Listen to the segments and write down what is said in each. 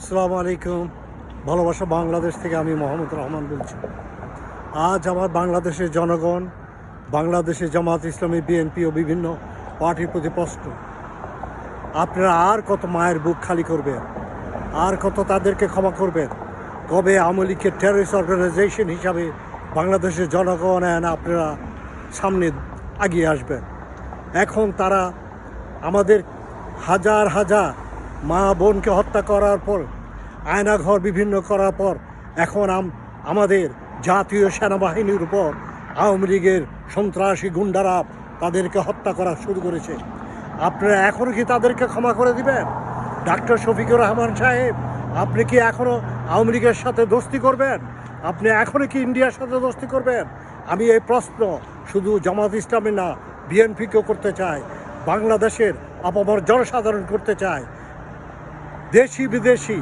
আসসালামু আলাইকুম। ভালোবাসা বাংলাদেশ থেকে আমি মোহাম্মদ রহমান বলছি। আজ আমার বাংলাদেশের জনগণ, বাংলাদেশের জামাত ইসলামী, বিএনপি ও বিভিন্ন পার্টির প্রতি প্রশ্ন, আপনারা আর কত মায়ের বুক খালি করবেন? আর কত তাদেরকে ক্ষমা করবেন? কবে আওয়ামী লীগের টেররিস্ট অর্গানাইজেশন হিসাবে বাংলাদেশের জনগণ আপনারা সামনে এগিয়ে আসবেন? এখন তারা আমাদের হাজার হাজার মা বোনকে হত্যা করার পর, আয়নাঘর বিভিন্ন করার পর, এখন আমাদের জাতীয় সেনাবাহিনীর উপর আওয়ামী লীগের সন্ত্রাসী গুন্ডারা তাদেরকে হত্যা করা শুরু করেছে। আপনারা এখনও কি তাদেরকে ক্ষমা করে দিবেন? ডাক্তার শফিকুর রহমান সাহেব, আপনি কি এখনও আওয়ামী লীগের সাথে দোস্তি করবেন? আপনি এখনও কি ইন্ডিয়ার সাথে দোস্তি করবেন? আমি এই প্রশ্ন শুধু জামাত ইসলামী না, বিএনপিকেও করতে চাই, বাংলাদেশের আপামর জনসাধারণ করতে চায়। দেশি বিদেশি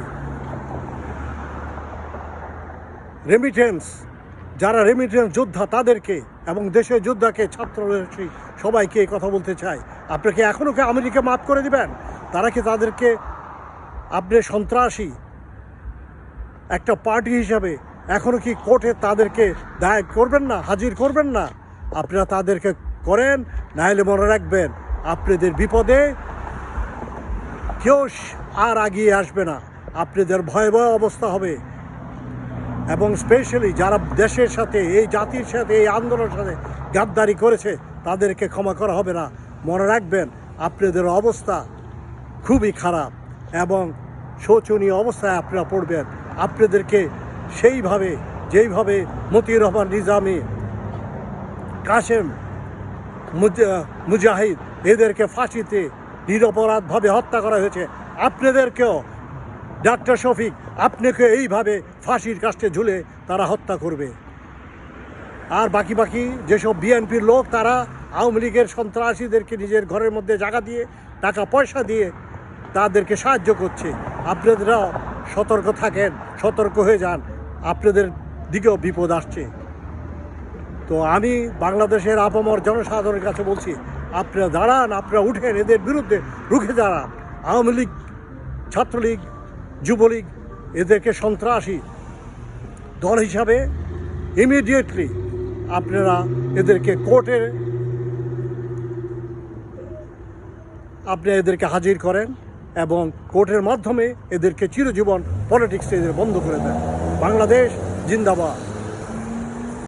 যারা রেমিটেন্স যোদ্ধা তাদেরকে এবং দেশের যোদ্ধাকে, ছাত্র সবাইকে এই কথা বলতে চাই, আপনাকে এখনও কি আমেরিকা মাফ করে দিবেন? তারা কি তাদেরকে আপনি সন্ত্রাসী একটা পার্টি হিসাবে এখনও কি কোর্টে তাদেরকে দায় করবেন না, হাজির করবেন না? আপনারা তাদেরকে করেন, নাহলে মনে রাখবেন আপনাদের বিপদে কেউ আর আগিয়ে আসবে না, আপনাদের ভয়াবহ অবস্থা হবে। এবং স্পেশালি যারা দেশের সাথে, এই জাতির সাথে, এই আন্দোলনের সাথে গাদ্দারি করেছে তাদেরকে ক্ষমা করা হবে না। মনে রাখবেন আপনাদের অবস্থা খুবই খারাপ এবং শোচনীয় অবস্থায় আপনারা পড়বেন। আপনাদেরকে সেইভাবে, যেইভাবে মতিউর রহমান নিজামী, কাশেম মুজাহিদ এদেরকে ফাঁসিতে নিরপরাধভাবে হত্যা করা হয়েছে, আপনাদেরকেও ডাক্তার শফিক আপনাকে এইভাবে ফাঁসির কাস্টে ঝুলে তারা হত্যা করবে। আর বাকি যেসব বিএনপির লোক, তারা আওয়ামী লীগের সন্ত্রাসীদেরকে নিজের ঘরের মধ্যে জায়গা দিয়ে, টাকা পয়সা দিয়ে তাদেরকে সাহায্য করছে। আপনারা সতর্ক থাকেন, সতর্ক হয়ে যান, আপনাদের দিকেও বিপদ আসছে। তো আমি বাংলাদেশের আপামর জনসাধারণের কাছে বলছি, আপনারা দাঁড়ান, আপনারা উঠেন, এদের বিরুদ্ধে রুখে দাঁড়ান। আওয়ামী লীগ, ছাত্রলীগ, যুবলীগ এদেরকে সন্ত্রাসী দল হিসাবে ইমিডিয়েটলি আপনারা এদেরকে কোর্টে এদেরকে হাজির করেন এবং কোর্টের মাধ্যমে এদেরকে চিরজীবন পলিটিক্সে এদের বন্ধ করে দেন। বাংলাদেশ জিন্দাবাদ।